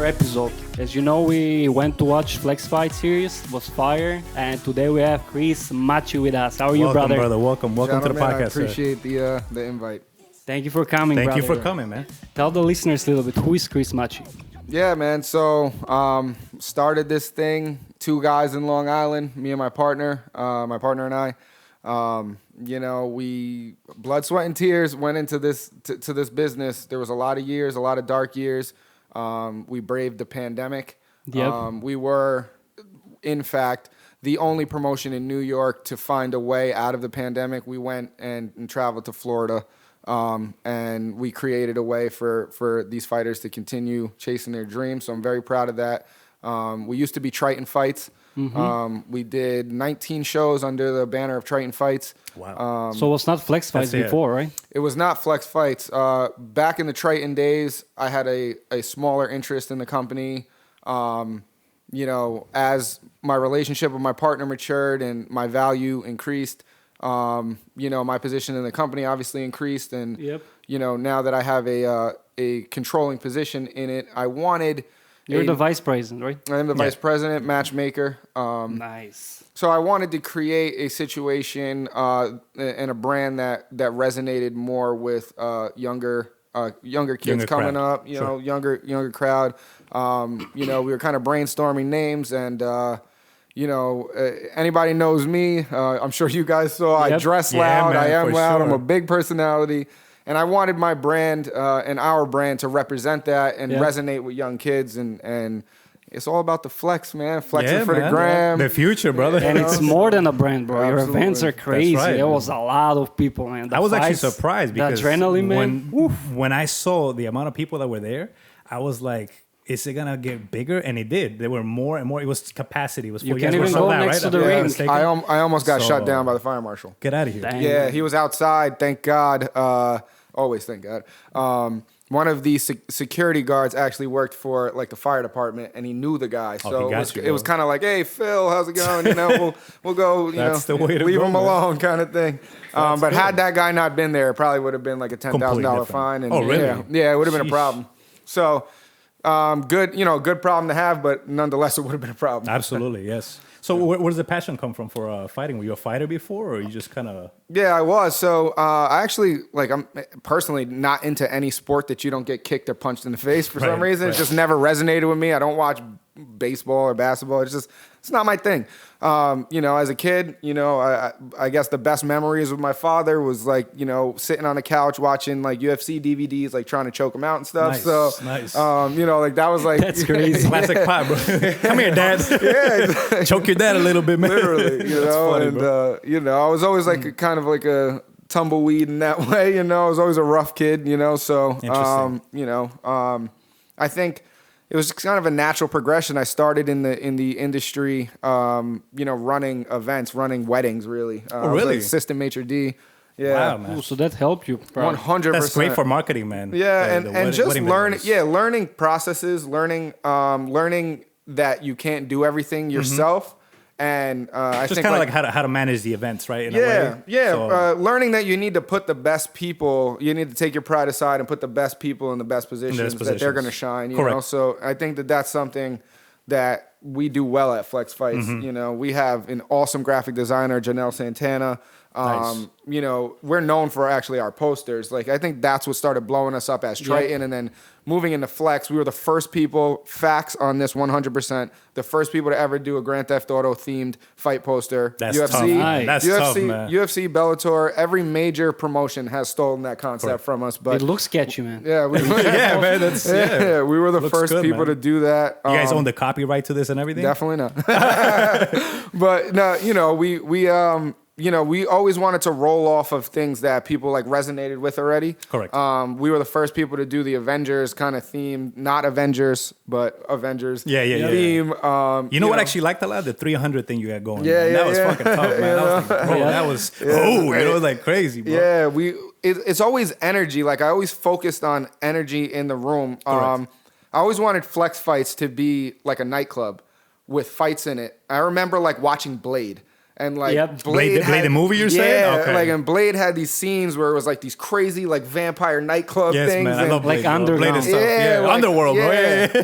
another episode. As you know, we went to watch Flexfight series. It was fire. And today we have Chris Macchi with us. How are you, brother? Welcome to the podcast. I appreciate the invite. Thank you for coming, Thank brother. you for coming, man. Tell the listeners a little bit, who is Chris Macchi? Yeah, man. So started this thing, two guys in Long Island, me and my partner and I. We blood, sweat, and tears went into this to this business. There was a lot of years, a lot of dark years. We braved the pandemic. Yep. We were, in fact, the only promotion in New York to find a way out of the pandemic. We went and traveled to Florida, and we created a way for these fighters to continue chasing their dreams. So I'm very proud of that. We used to be Triton Fights. Mm-hmm. We did 19 shows under the banner of Triton Fights. Wow. So it was not Flex Fights before, right? It was not Flex Fights. Back in the Triton days, I had a smaller interest in the company. As my relationship with my partner matured and my value increased, my position in the company obviously increased. And, now that I have a controlling position in it, I wanted... You're the vice president, right? I am the vice president, matchmaker. Nice. So I wanted to create a situation and a brand that resonated more with younger kids coming up. Younger crowd. We were kind of brainstorming names, and anybody knows me. I'm sure you guys saw. Yep. I dress loud. Man, I am loud. Sure. I'm a big personality. And I wanted my brand and our brand to represent that and resonate with young kids. And it's all about the flex, man. Flexing for the gram. The future, brother. And it's more than a brand, bro. Absolutely. Your events are crazy. Right, there was a lot of people, man. I was actually surprised because the adrenaline, man. When I saw the amount of people that were there, I was like, is it going to get bigger? And it did. There were more and more. It was capacity. It was you can't even go next to the ring. I almost got shut down by the fire marshal. Get out of here. Dang. Yeah, he was outside. Thank God. Always thank God. One of the security guards actually worked for the fire department, and he knew the guy. So it was kind of like, "Hey, Phil, how's it going? We'll go. Leave him alone," kind of thing. But had that guy not been there, it probably would have been like a $10,000 fine. And, really? Yeah, it would have been a problem. So good problem to have, but nonetheless, it would have been a problem. Absolutely, yes. So where does the passion come from for fighting? Were you a fighter before, or you just kind of... Yeah, I was. So I actually, I'm personally not into any sport that you don't get kicked or punched in the face for some reason. It just never resonated with me. I don't watch baseball or basketball. It's not my thing. As a kid, I guess the best memories with my father was sitting on the couch watching UFC DVDs, trying to choke him out and stuff. Nice. That was that's crazy. Classic pop, bro. Come here, Dad. Yeah, choke your dad a little bit, man. Literally, funny, and I was always kind of like a tumbleweed in that way. I was always a rough kid. So I think it was kind of a natural progression. I started in the industry, running events, running weddings, really. Oh, really? I was assistant maitre d'. Yeah. Wow, man. So that helped you. 100%. That's great for marketing, man. Yeah, and just learning processes, learning that you can't do everything yourself. And I think kind of how to manage the events, right? In a way. Learning that you need to put the best people, you need to take your pride aside and put the best people in the best positions that they're going to shine. You know, so I think that's something that we do well at Flex Fights. We have an awesome graphic designer, Janelle Santana. Nice. We're known for actually our posters. I think that's what started blowing us up as Triton, and then moving into Flex, we were the first people, facts on this 100%, the first people to ever do a Grand Theft Auto themed fight poster. That's UFC, tough. Nice. That's tough, man. UFC, Bellator, every major promotion has stolen that concept from us. But it looks sketchy, man. Yeah, man. We were the first people to do that. You guys own the copyright to this and everything? Definitely not. But no, we always wanted to roll off of things that people resonated with already. Correct. We were the first people to do the Avengers kind of theme, not Avengers, but Avengers theme. What I actually liked a lot? The 300 thing you had going. Yeah, that was fucking tough, man. I was like, bro, that was it was crazy, bro. Yeah, it's always energy. I always focused on energy in the room. I always wanted Flex Fights to be like a nightclub with fights in it. I remember watching Blade. And like Blade the movie you're saying? Yeah, Okay. like and Blade had these scenes where it was like these crazy like vampire nightclub Yes, things. man. I and, love Blade, like bro. underground. Blade and stuff. Yeah, like, Underworld, bro.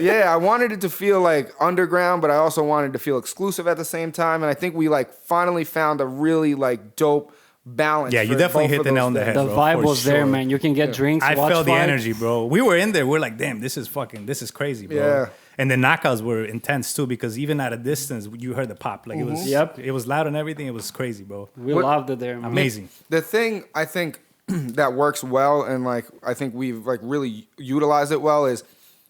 Yeah. I wanted it to feel like underground, but I also wanted to feel exclusive at the same time. And I think we like finally found a really like dope balance. Yeah, you definitely hit the nail on the head. The bro, vibe for was there, sure. man. You can get drinks. I watch felt the fight. energy, bro. We were in there. We're like, damn, this is crazy, bro. Yeah. And the knockouts were intense too, because even at a distance, you heard the pop. Like it was loud and everything. It was crazy, bro. We loved it there, man. Amazing. The thing I think that works well, and like I think we've like really utilized it well, is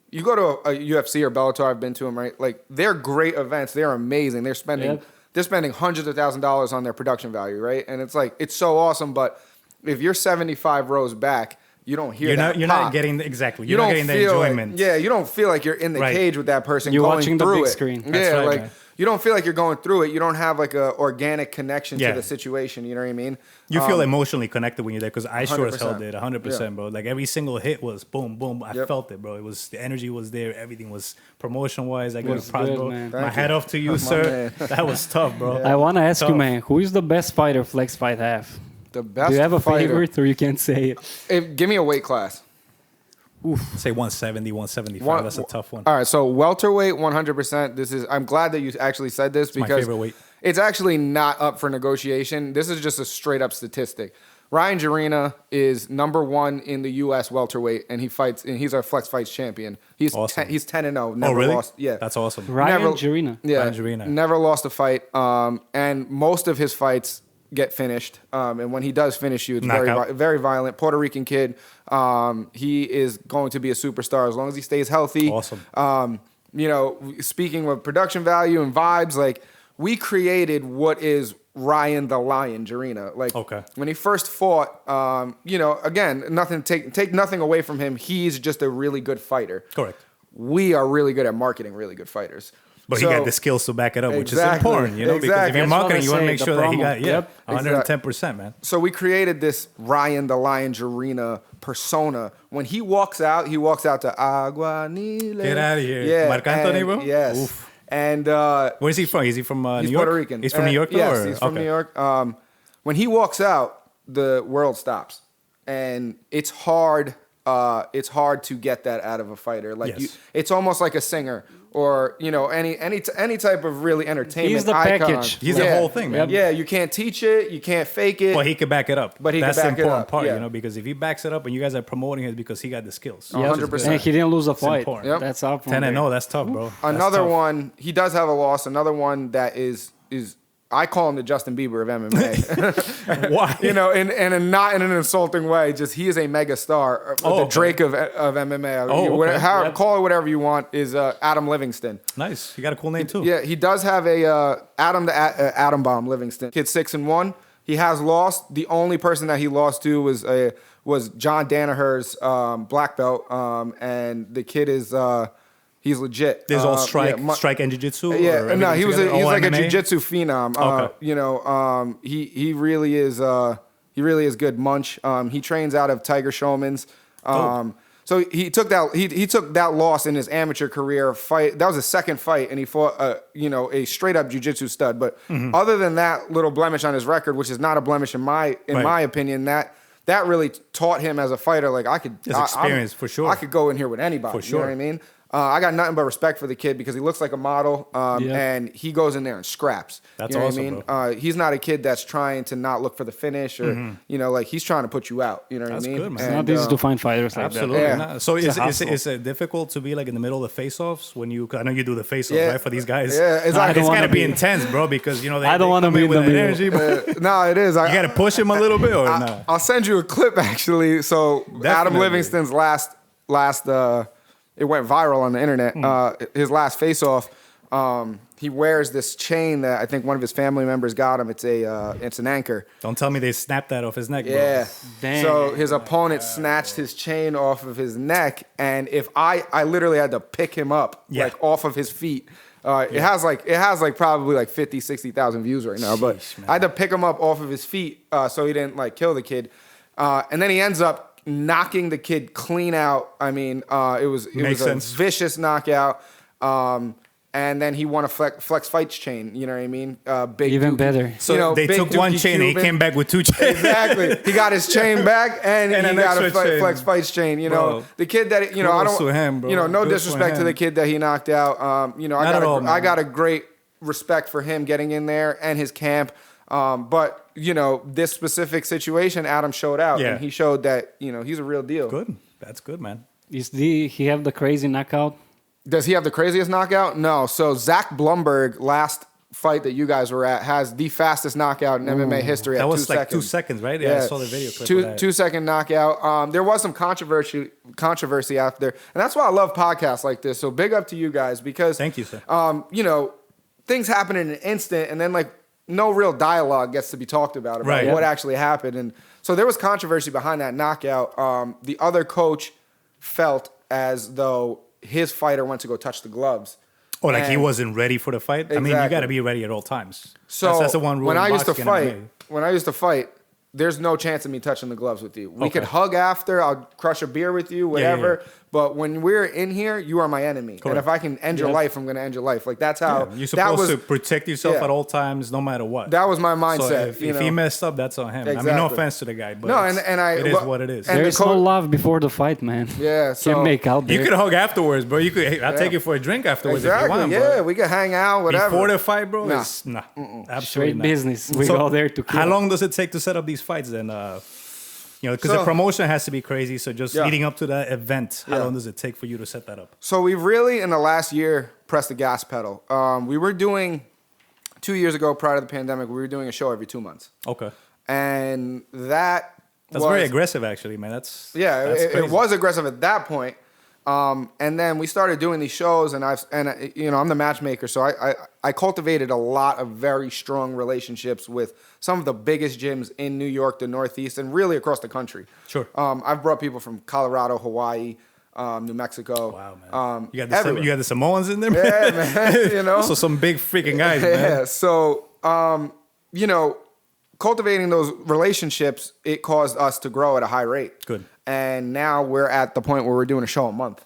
you go to a UFC or Bellator. I've been to them, right? Like they're great events. They're amazing. They're spending hundreds of $1,000s on their production value, right? And it's like it's so awesome. But if you're 75 rows back, you don't hear that. You're pop. not getting exactly. You You're not don't getting the feel enjoyment. like, you don't feel like you're in the Right. cage with that person. You're going watching the through big it. screen. Yeah, That's right, like man. you don't feel like you're going through it. You don't have like a organic connection Yeah. to the situation. You know what I mean? You feel emotionally connected when you're there, because I sure as hell 100%. did, 100%, bro. Like every single hit was boom, boom. I Yep. felt it, bro. It was the energy was there. Everything was promotion wise. I got Was props, good, bro. man. My Thank hat you. off to you, My sir. man. That was tough, bro. I want to ask you, Tough. man, who is the best fighter Flexfight have? The best. Do you have a fighter. favorite, or you can't say it? Give me a weight class. Say 170, 175. One- That's a tough one. All right, so welterweight, 100%. This is. I'm glad that you actually said this my because favorite weight. it's actually not up for negotiation. This is just a straight up statistic. Ryan Jarina is number 1 in the U.S. welterweight, and he fights. And he's our Flex Fights champion. He's Awesome. he's 10-0. Never Oh, really? lost. Yeah, That's awesome. Ryan Never- Jarina. Yeah, Ryan Jarina. never lost a fight. And most of his fights get finished. And when he does finish you, it's Knockout. very violent. Puerto Rican kid. He is going to be a superstar as long as he stays healthy. Awesome. You know, speaking of production value and vibes, like we created what is Ryan the Lion Jarina. Like Okay. when he first fought, you know, again, nothing take nothing away from him. He's just a really good fighter. Correct. We are really good at marketing really good fighters. But he got the skills to back it up, which is Exactly. important, you know, because if Exactly. you're That's what marketing, I you want to say, make the sure that he promo. got, Yep. 110%, man. So we created this Ryan the Lion Jarina persona. When he walks out to Aguanile. Get outta here. Yeah. Marc Anthony, and- bro? Yes. Oof. And Where's he from? Is he from New he's York? Puerto Rican. He's from New York, though? Yes, or- he's from okay. New York. When he walks out, the world stops. And it's hard to get that out of a fighter. Like Yes. it's almost like a singer or, you know, any type of really entertainment He's the icon. package. He's the whole thing, man. Yeah, you can't teach it, you can't fake it. But he could back it up. But he That's could back the it important up, part, yeah. you know, because if he backs it up and you guys are promoting it, because he got the skills. Yep. 100%. And he didn't lose a fight. important. Yep. That's up. 10-0, that's tough, bro. That's Another tough. one, he does have a loss. Another one that is I call him the Justin Bieber of MMA. Why? You know, and not in an insulting way. Just he is a mega star, the okay. Drake of MMA. Oh, okay. Call it whatever you want. Is Adam Livingston. Nice. You got a cool name, too. Yeah, he does have a Atom Bomb Livingston. Kid 6-1. He has lost. The only person that he lost to was John Danaher's black belt, and the kid is. He's legit. There's all strike and jiu-jitsu? Yeah, or no, he's everything like a MMA? jiu-jitsu phenom. Okay. You know, he really is good. Munch. He trains out of Tiger Showman's. So he took that loss in his amateur career fight. That was his second fight, and he fought a straight up jiu-jitsu stud. But other than that little blemish on his record, which is not a blemish in my opinion, that really taught him as a fighter. Like His experience, for sure. I could go in here with anybody. For sure. You know what I mean? I got nothing but respect for the kid because he looks like a model, and he goes in there and scraps. That's you know awesome, what I mean? He's not a kid that's trying to not look for the finish or like he's trying to put you out. You know what That's I mean? good, man. It's And, not easy to find fighters like Absolutely. Yeah. Not. So It's a is hustle. it difficult to be like in the middle of the face-offs when you? I know you do the face-offs, Yeah. right? For these guys, Yeah, it's like- I it's don't got to wanna be be- intense, bro. Because you know I don't wanna come in be in with the that middle. energy. But No, it is. you got to push him a little bit, or not? I'll send you a clip actually. So Adam Definitely. Livingston's last it went viral on the internet. His last face-off, he wears this chain that I think one of his family members got him. It's an anchor. Don't tell me they snapped that off his neck, bro. Yeah. Dang. So his opponent snatched his chain off of his neck, and if I literally had to pick him up like off of his feet. It has like probably like 50, 60,000 views right now, but Sheesh, man. I had to pick him up off of his feet so he didn't like kill the kid. And then he ends up knocking the kid clean out. I mean, it was Makes a sense. vicious knockout. And then he won a Flexfight chain. You know what I mean? Big Even Dookie. better. So they Big took one Dookie chain and he Cuban. came back with 2 chains. Exactly. He got his chain back and And he an got a extra chain. Flex Fights chain. You know, Bro, the kid that, you know, I kudos don't, to him, bro. you know, no Kudos to disrespect to him. the kid that he knocked out. You know, Not at all, man. I got a great respect for him getting in there and his camp. But, you know, this specific situation, Adam showed out. Yeah. And he showed that, you know, he's a real deal. Good. That's good, man. He have the crazy knockout? Does he have the craziest knockout? No. So Zach Blumberg, last fight that you guys were at, has the fastest knockout in MMA history at That 2 was like seconds. 2 seconds, right? Yeah, I saw the video clip of that. 2 second knockout. There was some controversy after, and that's why I love podcasts like this. So big up to you guys because Thank you, sir. You know, things happen in an instant, and then like no real dialogue gets to be talked about Right. what actually happened. And so there was controversy behind that knockout. The other coach felt as though his fighter went to go touch the gloves. Oh, like he And- wasn't ready for the fight? I mean, you Exactly. got to be ready at all times. So that's the one rule when in I used to boxing and fight, MMA. there's no chance of me touching the gloves with you. We Okay. could hug after. I'll crush a beer with you, whatever. yeah. But when we're in here, you are my enemy. Correct. And if I can end your life, I'm going to end your life. Like that's how. You're that supposed was to protect yourself yeah. at all times, no matter what. that was my So mindset. if, you if know? he messed up, that's on him. I mean, no Exactly. offense to the guy, but No, it's- and it is what it is. and There the is no coach- love before the fight, man. Yeah, so Can't make out there. You could hug afterwards, bro. You could. Hey, I'll take Yeah. you for a drink afterwards if exactly. you want. Yeah, but we could hang out, whatever. before the fight, bro, Nah. it's absolutely Straight not. business. We So, go there to kill. How long does it take to set up these fights then? You know, because the So- promotion has to be crazy. So just Yeah. leading up to that event, how Yeah. long does it take for you to set that up? So we've really, in the last year, pressed the gas pedal. We were doing 2 years ago, prior to the pandemic, we were doing a show every 2 months, Okay, and that's very aggressive, actually, man. That's Yeah, it crazy. was aggressive at that point. And then we started doing these shows, and you know, I'm the matchmaker, so I cultivated a lot of very strong relationships with some of the biggest gyms in New York, the Northeast, and really across the country. Sure. I've brought people from Colorado, Hawaii, New Mexico. Wow, man. You everywhere. got the Samoans in there, man. Yeah, man. You know. So some big freaking guys, man. Yeah. So you know, cultivating those relationships, it caused us to grow at a high rate. Good. And now we're at the point where we're doing a show a month.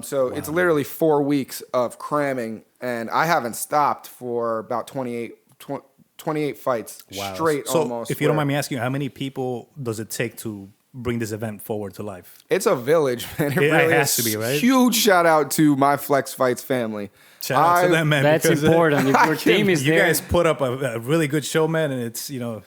So it's literally 4 weeks of cramming, and I haven't stopped for about 28 fights straight So almost. if you don't where- mind me asking, how many people does it take to bring this event forward to life? It's a village, man. It It really has is. to be, right? Huge shout out to my Flex Fights family. Shout out to them, man. That's because, important. If your team is You there, guys put up a really good show, man, and it's, you know,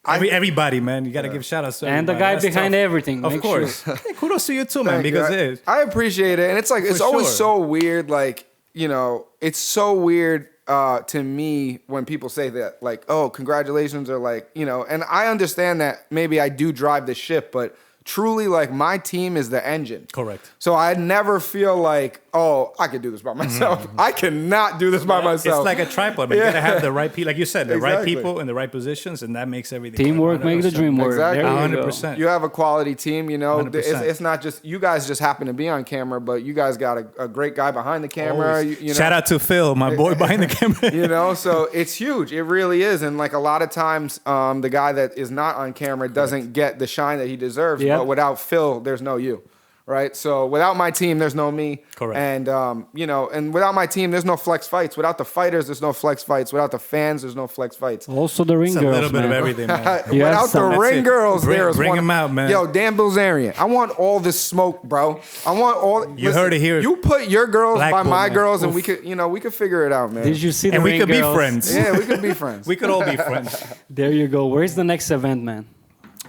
everybody, man. You got to give shout outs to and the everybody. guy That's behind tough. everything. Of make course. sure. Hey, kudos to you too, man, Thank you. because I appreciate it, and it's like it's For always sure. so weird. Like, you know, it's so weird to me when people say that, like, "Oh, congratulations," or like, you know. And I understand that maybe I do drive the ship, but truly, like, my team is the engine. Correct. So I never feel like, oh, I could do this by myself. I cannot do this by myself. it's like a tripod, man. You got to have the right people, like you said, the right Exactly. people in the right positions, and that makes everything Teamwork work. make the dream work. Exactly. There you go. 100%. You have a quality team, you know. 100%. It's not just you guys just happen to be on camera, but you guys got a great guy behind the camera. Always. You know, Shout out to Phil, my boy behind the camera. you know, so it's huge. It really is. And like a lot of times, the guy that is not on camera doesn't get the shine that he deserves. Yep. But without Phil, there's no you. Right. So without my team, there's no me. Correct. And, you know, and without my team, there's no Flex Fights. Without the fighters, there's no Flex Fights. Without the fans, there's no Flex Fights. Also the ring It's a girls, little bit man. of everything, man. You have Without some. the That's ring it. girls, Bring- there's bring one. 'em out, man. Yo, Dan Bilzerian. I want all this smoke, bro. I want all. You heard it here. You put your girls by BlackBull, my man. girls, and Oof. we could, you know, we could figure it out, man. Did you see the And we ring could be girls? friends. Yeah, we could be friends. We could all be friends. There you go. Where's the next event, man?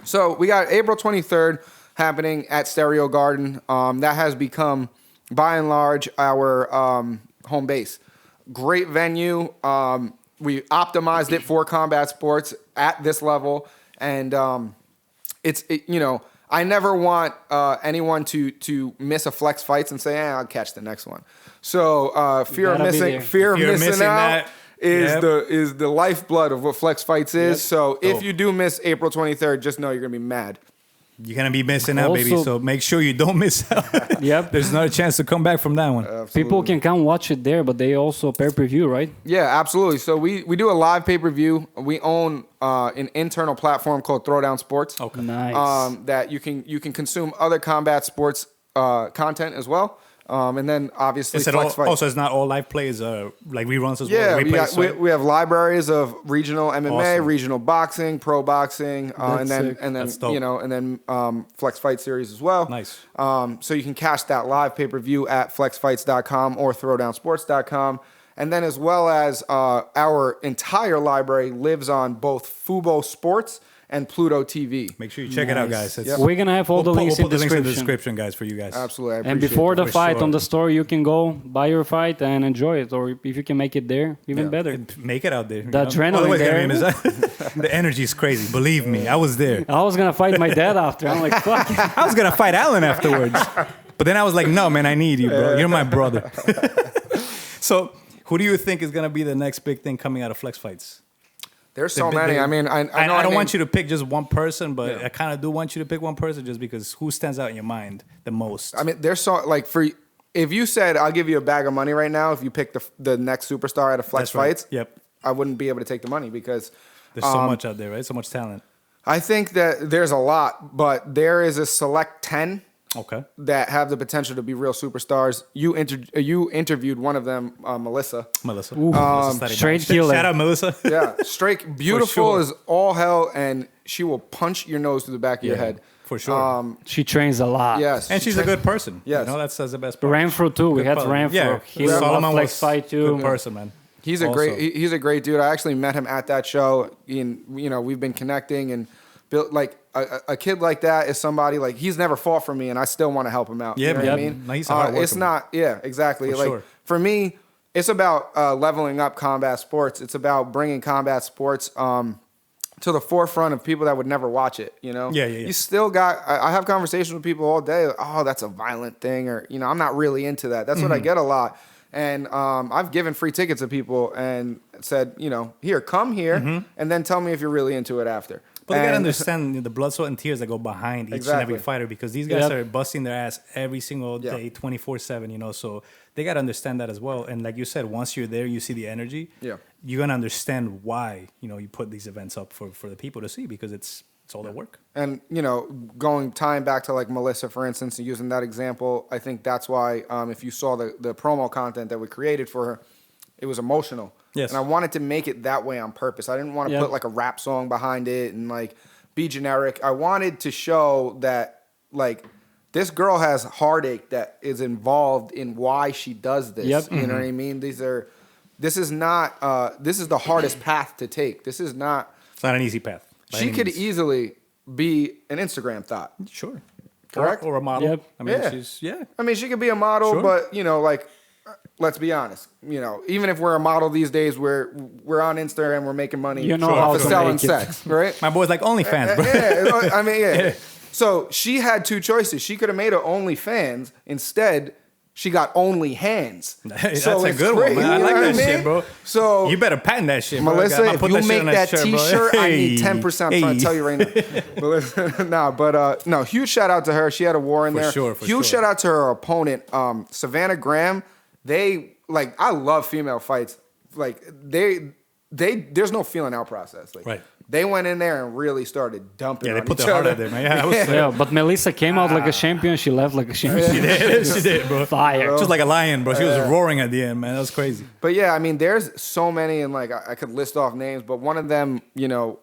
So we got April 23rd happening at Stereo Garden. That has become, by and large, our home base. Great venue. We optimized it for combat sports at this level, and you know, I never want anyone to miss a Flex Fights and say, I'll catch the next one. So fear of gotta be missing there. fear of Fear of missing missing out that. is Yep. the lifeblood of what Flex Fights is. So if Dope. you do miss April 23rd, just know you're gonna be mad. You're going to be missing out, baby. Also- So make sure you don't miss out. Yep. There's not a chance to come back from that one. People can come watch it there, but they also pay-per-view, right? Yeah, absolutely. So we do a live pay-per-view. We own an internal platform called Throwdown Sports. Okay. Nice. That you can consume other combat sports content as well. And then obviously Is it Flex Fight. so it's not all live plays, like reruns as Yeah, well? we have libraries of regional MMA, Awesome. regional boxing, pro boxing, and then That's dope. Flex Fight series as well. Nice. So you can catch that live pay-per-view at flexfights.com or throwdownsports.com. And then as well as our entire library lives on both Fubo Sports and Pluto TV. Make sure you check it out, guys. It's, We're gonna have all the links we'll in put the links in the description. description, guys, for you guys. Absolutely. I And appreciate before that. the fight sure. on the store, you can go buy your fight and enjoy it. Or if you can make it there, even better. Make it out there. The adrenaline Otherwise, there. I mean, the energy is crazy. Believe me, I was there. I was gonna fight my dad after. I'm like, fuck. I was gonna fight Alan afterwards, but then I was like, no, man, I need you, bro. You're my brother. So, who do you think is gonna be the next big thing coming out of Flex Fights? There's so many. I mean, I don't want you to pick just one person, but I kind of do want you to pick one person just because who stands out in your mind the most? I mean, there's so like if you said I'll give you a bag of money right now if you pick the next superstar out of Flex That's right. Fights, Yep. I wouldn't be able to take the money because There's so much out there, right? So much talent. I think that there's a lot, but there is a select 10 Okay. that have the potential to be real superstars. You interviewed one of them, Melissa. Melissa. Straight killer. Shout out, Melissa. Yeah, straight beautiful sure. as all hell, and she will punch your nose through the back of your head. For sure. She trains a lot. Yes, And she's a good person. Yes. You know, that's the best part. Renfro too. We had Good Renfro. Yeah. He loved Solomon Flex was Fight too. good person, man. He's a Also. he's a great dude. I actually met him at that show. We've been connecting and built like a kid like that is somebody like he's never fought for me and I still want to help him out. Yeah, you know man. what I mean? No, he's a hard worker, it's man. not. Yeah, exactly. For like sure. for me, it's about leveling up combat sports. It's about bringing combat sports to the forefront of people that would never watch it. You know? Yeah. You still got. I have conversations with people all day. Like, oh, that's a violent thing, or I'm not really into that. That's what I get a lot. And I've given free tickets to people and said, here, come here, and then tell me if you're really into it after. But they gotta understand the blood, sweat, and tears that go behind each and every fighter because these guys are busting their ass every single day, 24/7. So they gotta understand that as well. And like you said, once you're there, you see the energy. Yeah. You're gonna understand why you put these events up for the people to see because it's all their work. And tying back to like Melissa, for instance, and using that example, I think that's why if you saw the promo content that we created for her, it was emotional. Yes. And I wanted to make it that way on purpose. I didn't want to put like a rap song behind it and like be generic. I wanted to show that like this girl has heartache that is involved in why she does this. Yep. You know what I mean? This is the hardest path to take. This is not. It's not an easy path. by She any could means. easily be an Instagram thought. Sure. Correct? Or a model. Yep. I mean, Yeah. I mean, she could be a model, Sure. but like, let's be honest. Even if we're a model these days, we're on Instagram, we're making money. You know how for to selling make it. sex, right? My boy's like OnlyFans, bro. Yeah, I mean, yeah. So she had two choices. She could have made her OnlyFans. Instead, she got Only Hands. That's So a it's good one, crazy, man. I you like know that what I shit, mean? bro. So You better patent that shit, bro. Melissa, I'ma if put you that shit make on that shirt, bro. T-shirt, I need Hey. 10%. I'm trying to tell you right now. Melissa, no, huge shout out to her. She had a war in For there. sure, for Huge sure. shout out to her opponent, Savannah Graham. I love female fights. Like there's no feeling out process. Like, Right. They went in there and really started dumping. Yeah, they on put each their heart other. out there, man. Yeah, I was Yeah, but Melissa came out like a champion. She left like a champion. she did, bro. Fire. Just like a lion, bro. She was roaring at the end, man. That was crazy. But yeah, I mean, there's so many, and like I could list off names, but one of them,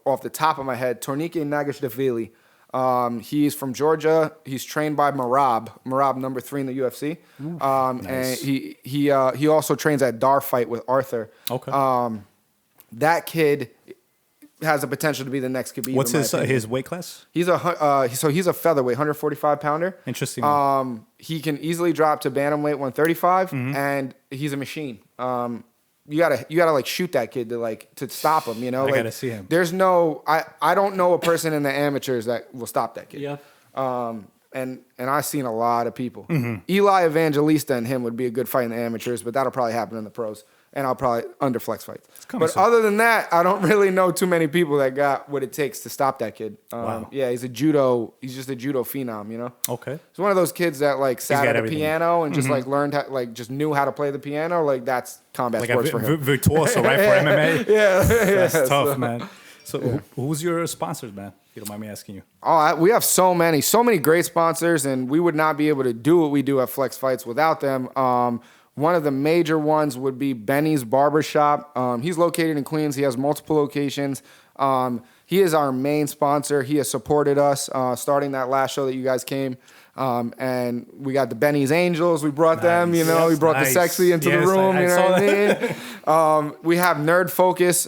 off the top of my head, Tornike Nagashvili. He's from Georgia. He's trained by Marab number 3 in the UFC. Nice. And he also trains at Dar Fight with Arthur. Okay. That kid has the potential to be the next Khabib. What's in my opinion. his weight class? He's a featherweight, 145 pounder. Interesting. Man. He can easily drop to bantamweight 135, Mm-hmm. and he's a machine. You gotta like shoot that kid to stop him. I gotta see him. There's no I don't know a person in the amateurs that will stop that kid. Yeah. And I've seen a lot of people. Mm-hmm. Eli Evangelista and him would be a good fight in the amateurs, but that'll probably happen in the pros. And I'll probably under Flex Fight. coming But soon. other than that, I don't really know too many people that got what it takes to stop that kid. Wow. Yeah, he's just a judo phenom, Okay. He's one of those kids that like sat got at the everything. piano and just like learned how, like just knew how to play the piano. Like that's combat Like a sports for him. virtuoso, right? For MMA? Yeah, That's yeah, tough, so- man. So who's your sponsors, man? you don't mind me asking you? Oh, we have so many great sponsors, and we would not be able to do what we do at Flex Fights without them. One of the major ones would be Benny's Barbershop. He's located in Queens. He has multiple locations. He is our main sponsor. He has supported us starting that last show that you guys came. And we got the Benny's Angels. We brought them, you know. We brought the sexy into the room. You know what I mean? We have Nerd Focus,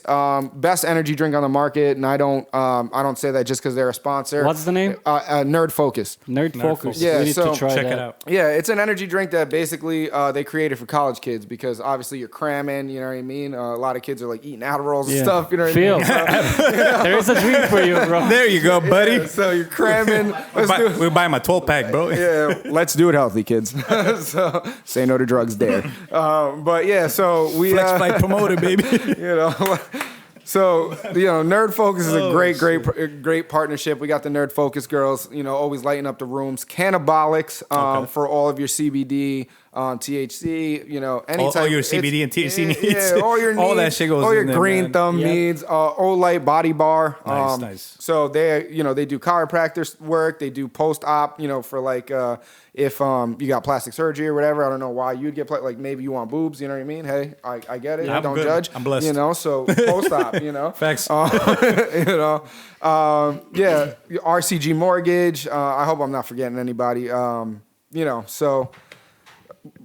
best energy drink on the market, and I don't say that just because they're a sponsor. What's the name? Nerd Focus. Nerd Focus. Yeah, we need so to try check that. it out. Yeah, it's an energy drink that basically they created for college kids because obviously you're cramming. You know what I mean? A lot of kids are like eating Adderalls and stuff. You know what I mean? There is a drink for you, bro. There you go, buddy. Yeah, so you're cramming. We're buying my 12-pack, bro. Yeah, let's do it healthy, kids. So say no to drugs there. But yeah, so we Flexfight promoter, baby. You know. So, you know, Nerd Focus is a great partnership. We got the Nerd Focus girls, you know, always lighting up the rooms. Cannabolics for all of your CBD, THC, you know, anytime. All your CBD and THC needs. Yeah, all your needs. All that shit goes all your in there, green man. thumb needs. Olight Body Bar. Nice. So they, you know, they do chiropractor work. They do post-op, you know, for like if you got plastic surgery or whatever. I don't know why you'd get like maybe you want boobs. You know what I mean? Hey, I get it. Yeah, Don't I'm good. judge. I'm blessed. You know, so post-op. You know. Facts. You know. Yeah. RCG Mortgage. I hope I'm not forgetting anybody. You know. So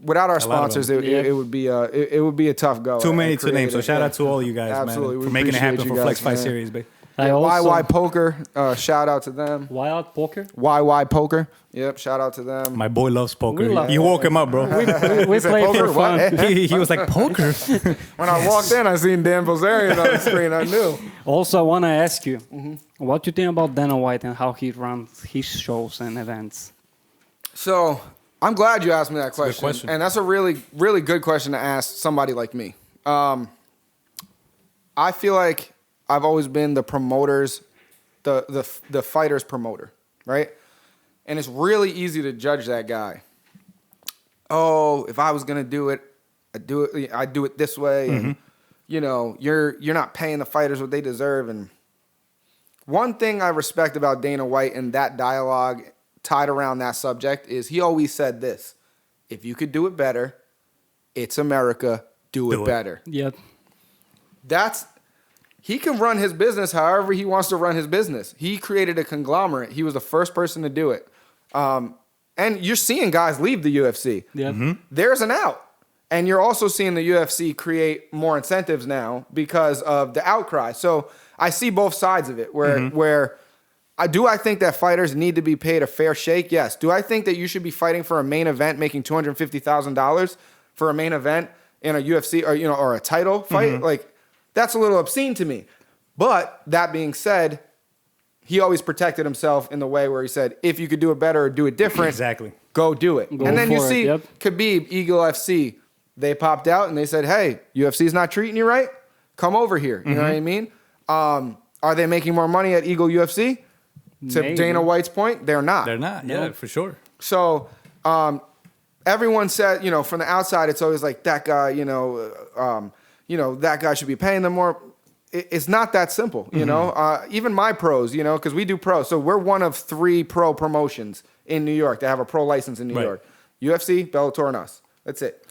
without our sponsors, it would be a tough go. Too many to name. So shout out to all you guys, Absolutely. man, for We making it happen appreciate for you Flex guys, Fight man. Series, baby. YY Poker. Shout out to them. Wild Poker? YY Poker. Yep. Shout out to them. My boy loves poker. We love You woke him up, bro. We play poker? for fun. What? he was like, poker? When I walked in, I seen Dan Bilzerian on the screen. I knew. Also, I want to ask you, what do you think about Dana White and how he runs his shows and events? So I'm glad you asked me that a good question. And that's a really, really good question to ask somebody like me. I feel like I've always been the promoter's, the fighter's promoter, right? And it's really easy to judge that guy. Oh, if I was gonna do it, I'd do it this way, and you know, you're not paying the fighters what they deserve. And one thing I respect about Dana White and that dialogue tied around that subject is he always said this: if you could do it better, it's America, do it better. Yep. He can run his business however he wants to run his business. He created a conglomerate. He was the first person to do it. And you're seeing guys leave the UFC. Yep. There's an out. And you're also seeing the UFC create more incentives now because of the outcry. So I see both sides of it where I think that fighters need to be paid a fair shake? Yes. Do I think that you should be fighting for a main event making $250,000 for a main event in a UFC or a title fight? Like, that's a little obscene to me. But that being said, he always protected himself in the way where he said, if you could do it better or do it different, Exactly. go do it. Go and then you for it, see yep. Khabib, Eagle FC, they popped out and they said, hey, UFC's not treating you right? Come over here. You know what I mean? Are they making more money at Eagle UFC? To Maybe. Dana White's point, they're not. They're not. Yeah, for sure. So everyone said, you know, from the outside, it's always like that guy, that guy should be paying them more. It's not that simple, you know. Even my pros, you know, because we do pros. So we're one of 3 pro promotions in New York that have a pro license in New York. UFC, Bellator, and us. That's it.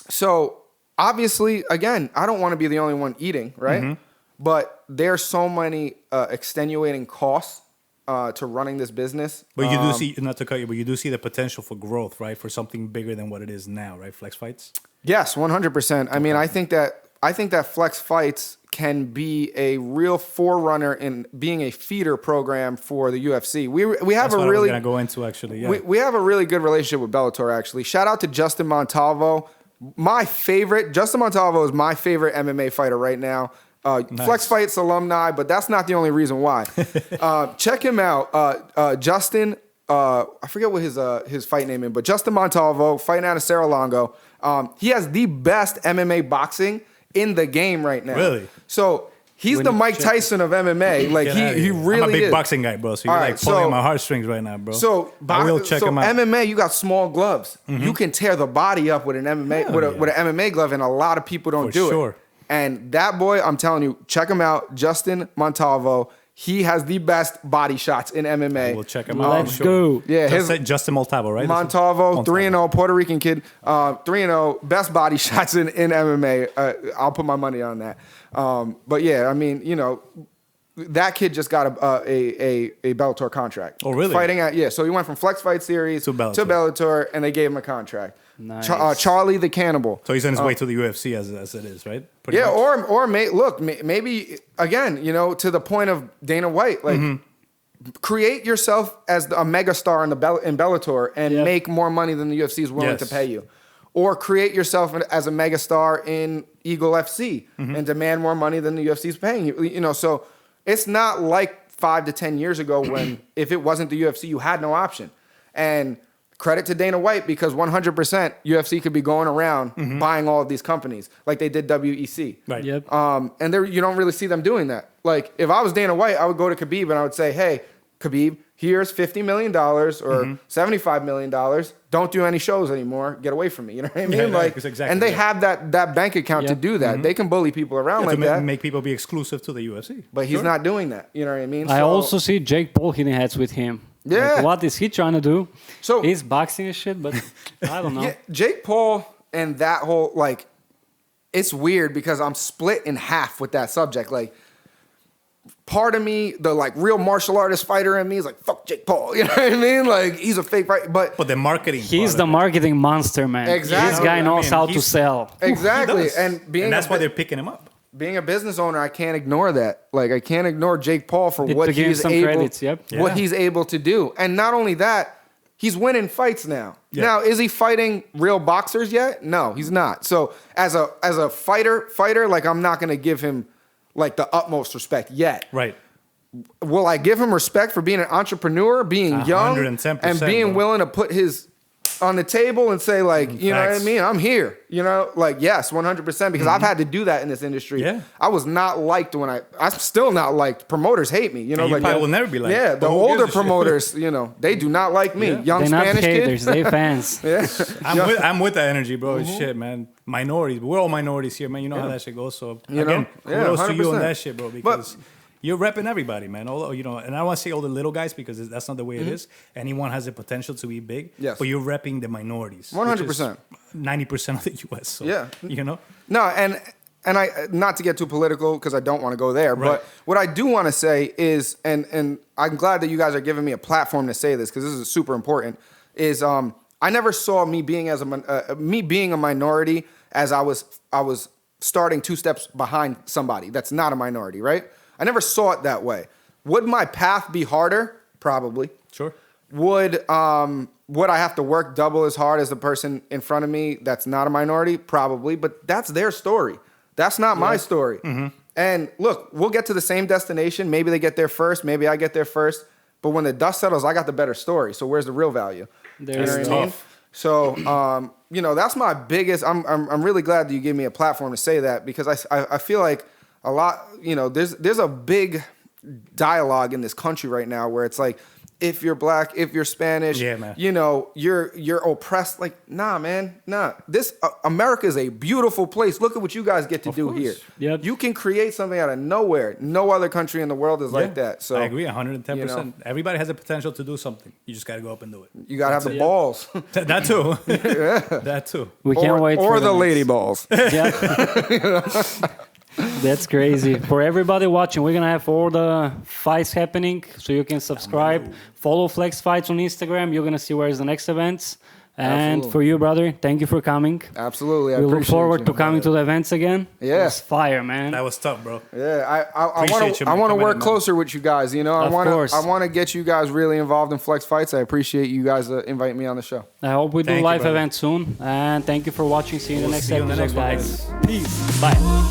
So obviously, again, I don't want to be the only one eating, right? But there's so many extenuating costs to running this business. But you do see, not to cut you, but you do see the potential for growth, right? For something bigger than what it is now, right? Flex Fights? Yes, 100%. I mean, I think that Flex Fights can be a real forerunner in being a feeder program for the UFC. We have That's a what really I was gonna go into actually. Yeah. we have a really good relationship with Bellator actually. Shout out to Justin Montalvo. Justin Montalvo is my favorite MMA fighter right now. Nice. Flex Fights alumni, but that's not the only reason why. Check him out. Justin, I forget what his fight name is, but Justin Montalvo, fighting out of Cerro Longo. He has the best MMA boxing in the game right now. Really? So he's the Mike Tyson of MMA. Like he really is. I'm a big boxing guy, bro. So you're pulling on my heartstrings right now, bro. So I will check him out. MMA, you got small gloves. You can tear the body up with an MMA with an MMA glove, and a lot of people don't do it. And that boy, I'm telling you, check him out, Justin Montalvo. He has the best body shots in MMA. We'll check him out. Let's go. Yeah, Justin Montalvo, right? Montalvo, 3-0, Puerto Rican kid, 3-0, best body shots in MMA. I'll put my money on that. But yeah, I mean, you know, that kid just got a Bellator contract. Oh, really? Fighting so he went from Flexfight series to Bellator, and they gave him a contract. Nice. Charlie the Cannibal. So he's on his way to the UFC as it is, right? Pretty much. Maybe again, you know, to the point of Dana White, like create yourself as a megastar in Bellator and make more money than the UFC is willing to pay you, or create yourself as a megastar in Eagle FC and demand more money than the UFC is paying you. You know, so it's not like 5 to 10 years ago when if it wasn't the UFC, you had no option. And credit to Dana White, because 100% UFC could be going around buying all of these companies like they did WEC. Right. Yep. And there you don't really see them doing that. Like if I was Dana White, I would go to Khabib and I would say, hey, Khabib, here's $50 million or $75 million. Don't do any shows anymore. Get away from me. You know what I mean? Exactly, and they have that bank account to do that. They can bully people around like that. Make people be exclusive to the UFC. But he's not doing that. You know what I mean? I also see Jake Paul hitting heads with him. Yeah. Like, what is he trying to do? So he's boxing and shit, but I don't know. Yeah, Jake Paul and that whole, like, it's weird because I'm split in half with that subject. Like, part of me, the like real martial artist fighter in me is like, fuck Jake Paul. You know what I mean? Like, he's a fake fighter. But the marketing. He's the marketing monster, man. Exactly. This guy knows how to sell. Exactly. And that's why they're picking him up. Being a business owner, I can't ignore that. Like, I can't ignore Jake Paul for what he's able to do. And not only that, he's winning fights now. Yeah. Now, is he fighting real boxers yet? No, he's not. So as a fighter, like, I'm not going to give him like the utmost respect yet. Right. Will I give him respect for being an entrepreneur, being young, 110%, and being willing to put his on the table and say, like, you know what I mean? I'm here. You know, like, yes, 100%, because I've had to do that in this industry. Yeah. I was not liked when I'm still not liked. Promoters hate me. You know, like, probably will never be liked. Yeah, the older promoters, you know, they do not like me. Yeah. Young they're Spanish not haters, kid. they fans. Yeah. I'm with that energy, bro. Shit, man. Minorities. We're all minorities here, man. You know how that shit goes. So, again, kudos to you on that shit, bro, because you're repping everybody, man. All, you know, and I want to say all the little guys because that's not the way it is. Anyone has the potential to be big, but you're repping the minorities. 100%. 90% of the U.S. So, you know. No, and I not to get too political because I don't want to go there, but what I do want to say is, and I'm glad that you guys are giving me a platform to say this because this is super important. Is I never saw me being a minority as I was starting 2 steps behind somebody that's not a minority, right? I never saw it that way. Would my path be harder? Probably. Sure. Would I have to work double as hard as the person in front of me that's not a minority? Probably. But that's their story. That's not my story. And look, we'll get to the same destination. Maybe they get there first. Maybe I get there first. But when the dust settles, I got the better story. So where's the real value? There's tough. So, you know, that's my biggest. I'm really glad that you gave me a platform to say that because I feel like a lot, you know, there's a big dialogue in this country right now where it's like, if you're black, if you're Spanish, you know, you're oppressed. Like, nah, man, nah. This America is a beautiful place. Look at what you guys get to do here. Yep. You can create something out of nowhere. No other country in the world is like that. So I agree, 110%. You know, everybody has the potential to do something. You just got to go up and do it. You got to have the balls. That too. That too. We can't wait or for the lady balls. That's crazy. For everybody watching, we're going to have all the fights happening, so you can subscribe. Follow Flex Fights on Instagram. You're going to see where's the next events. And for you, brother, thank you for coming. Absolutely. We look forward to coming to the events again. Yeah. It was fire, man. That was tough, bro. Yeah, I want to work closer with you guys. You know, I want to get you guys really involved in Flex Fights. I appreciate you guys inviting me on the show. I hope we do live events soon. And thank you for watching. See you in the next episode, guys. Peace. Bye.